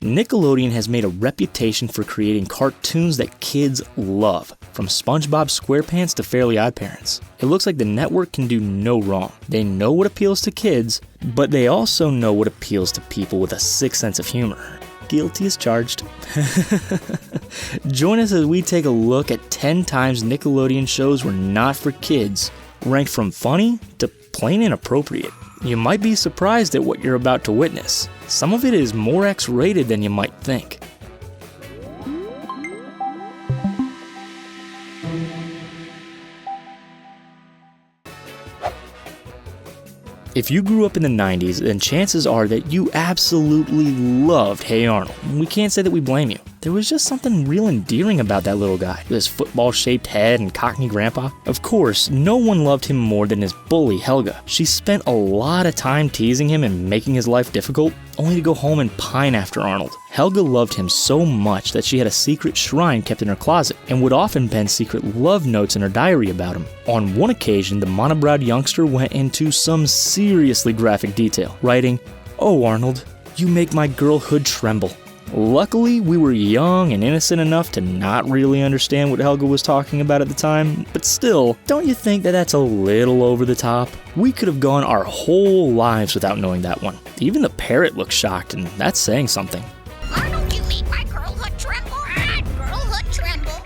Nickelodeon has made a reputation for creating cartoons that kids love, from Spongebob Squarepants to Fairly OddParents. It looks like the network can do no wrong. They know what appeals to kids, but they also know what appeals to people with a sick sense of humor. Guilty as charged. Join us as we take a look at 10 times Nickelodeon shows were not for kids, ranked from funny to plain inappropriate. You might be surprised at what you're about to witness. Some of it is more X-rated than you might think. If you grew up in the 90s, then chances are that you absolutely loved Hey Arnold. We can't say that we blame you. There was just something real endearing about that little guy, with his football-shaped head and cockney grandpa. Of course, no one loved him more than his bully, Helga. She spent a lot of time teasing him and making his life difficult, only to go home and pine after Arnold. Helga loved him so much that she had a secret shrine kept in her closet, and would often pen secret love notes in her diary about him. On one occasion, the monobrowed youngster went into some seriously graphic detail, writing, "Oh Arnold, you make my girlhood tremble." Luckily, we were young and innocent enough to not really understand what Helga was talking about at the time, but still, don't you think that that's a little over the top? We could have gone our whole lives without knowing that one. Even the parrot looks shocked, and that's saying something. Arnold, you make my girlhood tremble. Girlhood tremble.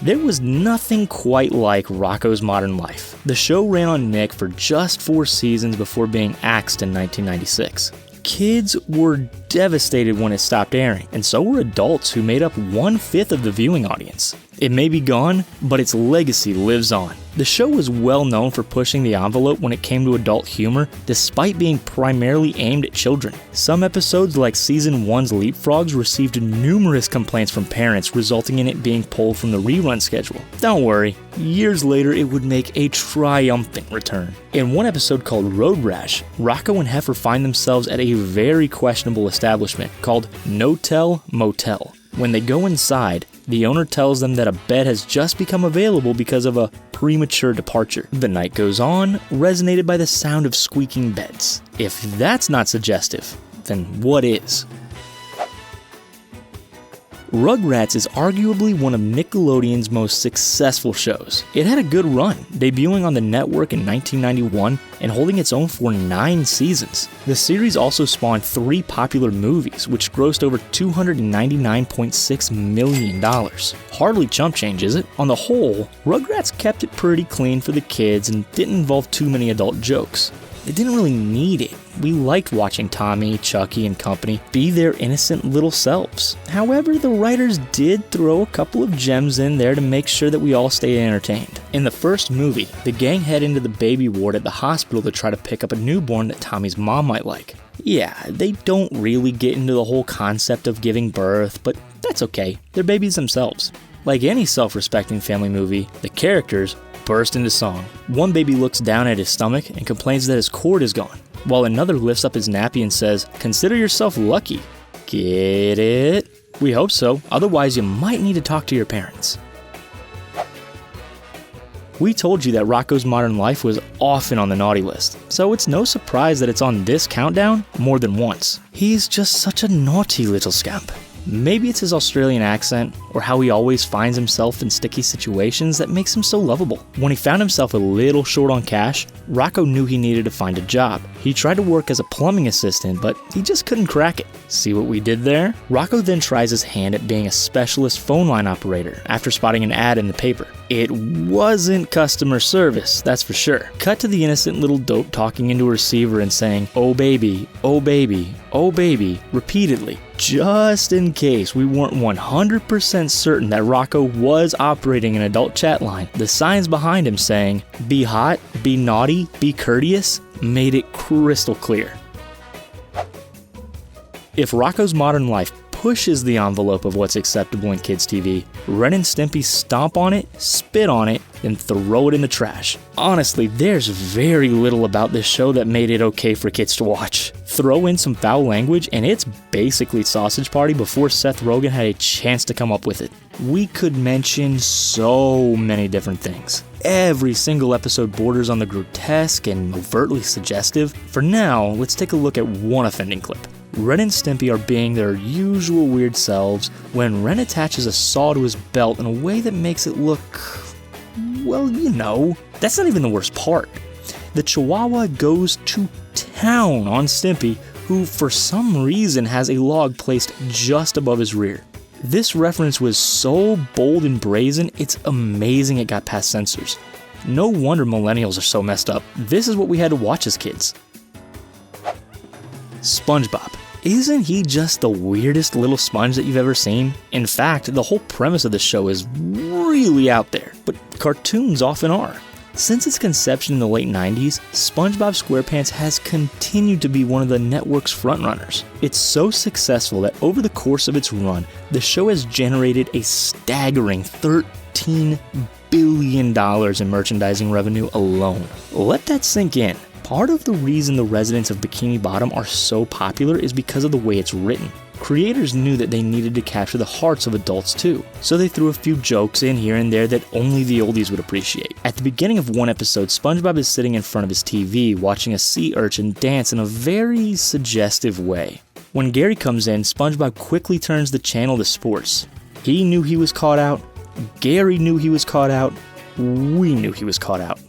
There was nothing quite like Rocko's Modern Life. The show ran on Nick for just 4 seasons before being axed in 1996. Kids were devastated when it stopped airing, and so were adults who made up 1/5 of the viewing audience. It may be gone, but its legacy lives on. The show was well known for pushing the envelope when it came to adult humor, despite being primarily aimed at children. Some episodes, like Season 1's Leapfrogs, received numerous complaints from parents, resulting in it being pulled from the rerun schedule. Don't worry, years later it would make a triumphant return. In one episode called Road Rash, Rocko and Heifer find themselves at a very questionable establishment called No Tell Motel. When they go inside, the owner tells them that a bed has just become available because of a premature departure. The night goes on, resonated by the sound of squeaking beds. If that's not suggestive, then what is? Rugrats is arguably one of Nickelodeon's most successful shows. It had a good run, debuting on the network in 1991 and holding its own for 9 seasons. The series also spawned 3 popular movies, which grossed over $299.6 million. Hardly chump change, is it? On the whole, Rugrats kept it pretty clean for the kids and didn't involve too many adult jokes. It didn't really need it. We liked watching Tommy, Chucky, and company be their innocent little selves. However, the writers did throw a couple of gems in there to make sure that we all stayed entertained. In the first movie, the gang head into the baby ward at the hospital to try to pick up a newborn that Tommy's mom might like. Yeah, they don't really get into the whole concept of giving birth, but that's okay. They're babies themselves. Like any self-respecting family movie, the characters burst into song. One baby looks down at his stomach and complains that his cord is gone, while another lifts up his nappy and says, "Consider yourself lucky." Get it? We hope so, otherwise you might need to talk to your parents. We told you that Rocko's Modern Life was often on the naughty list, so it's no surprise that it's on this countdown more than once. He's just such a naughty little scamp. Maybe it's his Australian accent, or how he always finds himself in sticky situations that makes him so lovable. When he found himself a little short on cash, Rocko knew he needed to find a job. He tried to work as a plumbing assistant, but he just couldn't crack it. See what we did there? Rocko then tries his hand at being a specialist phone line operator after spotting an ad in the paper. It wasn't customer service, that's for sure. Cut to the innocent little dope talking into a receiver and saying, "Oh baby, oh baby, oh baby," repeatedly, just in case we weren't 100% certain that Rocko was operating an adult chat line. The signs behind him saying, "Be hot, be naughty, be courteous," made it crystal clear. If Rocko's Modern Life pushes the envelope of what's acceptable in kids' TV, Ren and Stimpy stomp on it, spit on it, and throw it in the trash. Honestly, there's very little about this show that made it okay for kids to watch. Throw in some foul language and it's basically Sausage Party before Seth Rogen had a chance to come up with it. We could mention so many different things. Every single episode borders on the grotesque and overtly suggestive. For now, let's take a look at one offending clip. Ren and Stimpy are being their usual weird selves when Ren attaches a saw to his belt in a way that makes it look, well, you know. That's not even the worst part. The Chihuahua goes to town on Stimpy, who for some reason has a log placed just above his rear. This reference was so bold and brazen, it's amazing it got past censors. No wonder millennials are so messed up. This is what we had to watch as kids. Spongebob. Isn't he just the weirdest little sponge that you've ever seen? In fact, the whole premise of the show is really out there, but cartoons often are. Since its conception in the late 90s, Spongebob Squarepants has continued to be one of the network's frontrunners. It's so successful that over the course of its run, the show has generated a staggering $13 billion in merchandising revenue alone. Let that sink in. Part of the reason the residents of Bikini Bottom are so popular is because of the way it's written. Creators knew that they needed to capture the hearts of adults too, so they threw a few jokes in here and there that only the oldies would appreciate. At the beginning of one episode, SpongeBob is sitting in front of his TV watching a sea urchin dance in a very suggestive way. When Gary comes in, SpongeBob quickly turns the channel to sports. He knew he was caught out, Gary knew he was caught out, we knew he was caught out.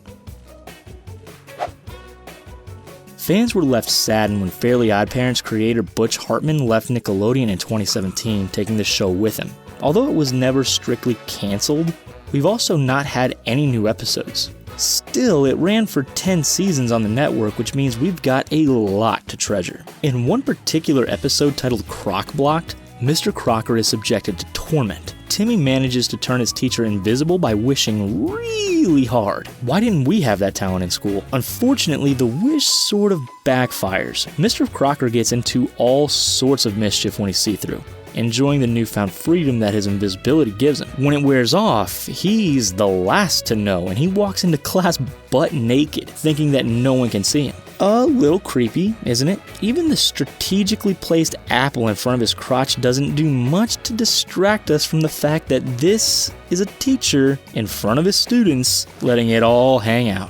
Fans were left saddened when Fairly OddParents creator Butch Hartman left Nickelodeon in 2017, taking the show with him. Although it was never strictly cancelled, we've also not had any new episodes. Still, it ran for 10 seasons on the network, which means we've got a lot to treasure. In one particular episode titled Croc Blocked, Mr. Crocker is subjected to torment. Timmy manages to turn his teacher invisible by wishing really hard. Why didn't we have that talent in school? Unfortunately, the wish sort of backfires. Mr. Crocker gets into all sorts of mischief when he's see-through, enjoying the newfound freedom that his invisibility gives him. When it wears off, he's the last to know, and he walks into class butt naked, thinking that no one can see him. A little creepy, isn't it? Even the strategically placed apple in front of his crotch doesn't do much to distract us from the fact that this is a teacher in front of his students, letting it all hang out.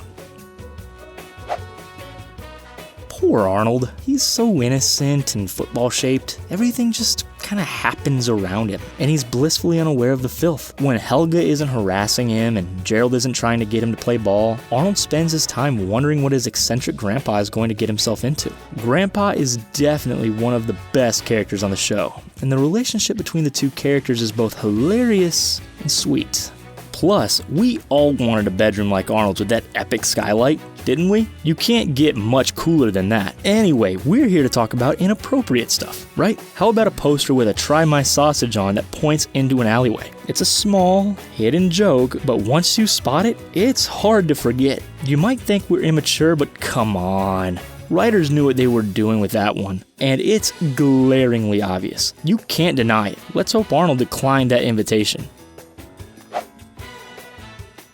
Poor Arnold. He's so innocent and football-shaped. Everything just kind of happens around him, and he's blissfully unaware of the filth. When Helga isn't harassing him and Gerald isn't trying to get him to play ball, Arnold spends his time wondering what his eccentric grandpa is going to get himself into. Grandpa is definitely one of the best characters on the show, and the relationship between the two characters is both hilarious and sweet. Plus, we all wanted a bedroom like Arnold's with that epic skylight, didn't we? You can't get much cooler than that. Anyway, we're here to talk about inappropriate stuff, right? How about a poster with a "Try My Sausage" on that points into an alleyway? It's a small, hidden joke, but once you spot it, it's hard to forget. You might think we're immature, but come on. Writers knew what they were doing with that one, and it's glaringly obvious. You can't deny it. Let's hope Arnold declined that invitation.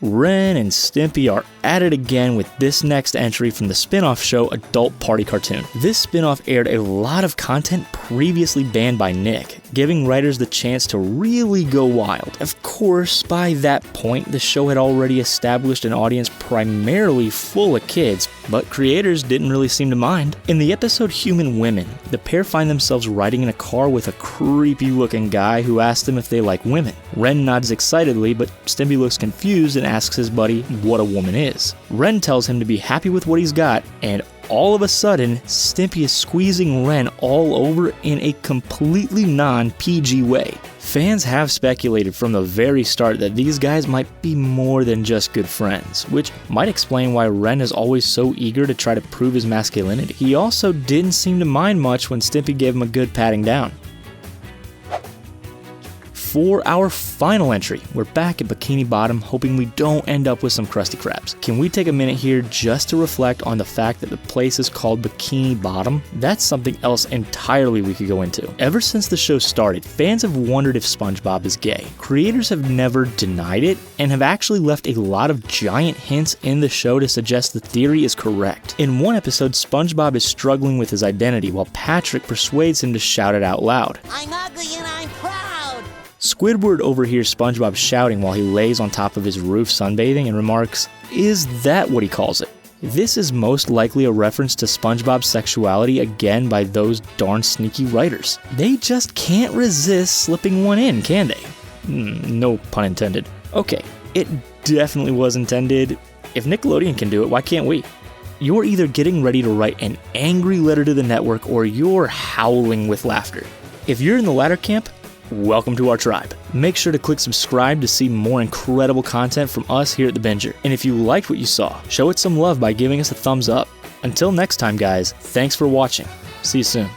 Ren and Stimpy are at it again with this next entry from the spin-off show Adult Party Cartoon. This spin-off aired a lot of content previously banned by Nick, giving writers the chance to really go wild. Of course, by that point, the show had already established an audience primarily full of kids, but creators didn't really seem to mind. In the episode Human Women, the pair find themselves riding in a car with a creepy-looking guy who asks them if they like women. Ren nods excitedly, but Stimpy looks confused and asks his buddy what a woman is. Ren tells him to be happy with what he's got, and all of a sudden, Stimpy is squeezing Ren all over in a completely non-PG way. Fans have speculated from the very start that these guys might be more than just good friends, which might explain why Ren is always so eager to try to prove his masculinity. He also didn't seem to mind much when Stimpy gave him a good patting down. For our final entry, we're back at Bikini Bottom, hoping we don't end up with some Krusty Krabs. Can we take a minute here just to reflect on the fact that the place is called Bikini Bottom? That's something else entirely we could go into. Ever since the show started, fans have wondered if SpongeBob is gay. Creators have never denied it, and have actually left a lot of giant hints in the show to suggest the theory is correct. In one episode, SpongeBob is struggling with his identity, while Patrick persuades him to shout it out loud. I'm ugly and I'm proud. Squidward overhears SpongeBob shouting while he lays on top of his roof sunbathing and remarks, "Is that what he calls it?" This is most likely a reference to SpongeBob's sexuality again by those darn sneaky writers. They just can't resist slipping one in, can they? No pun intended. Okay, it definitely was intended. If Nickelodeon can do it, why can't we? You're either getting ready to write an angry letter to the network or you're howling with laughter. If you're in the latter camp, welcome to our tribe. Make sure to click subscribe to see more incredible content from us here at The Binger. And if you liked what you saw, show it some love by giving us a thumbs up. Until next time, guys, thanks for watching. See you soon.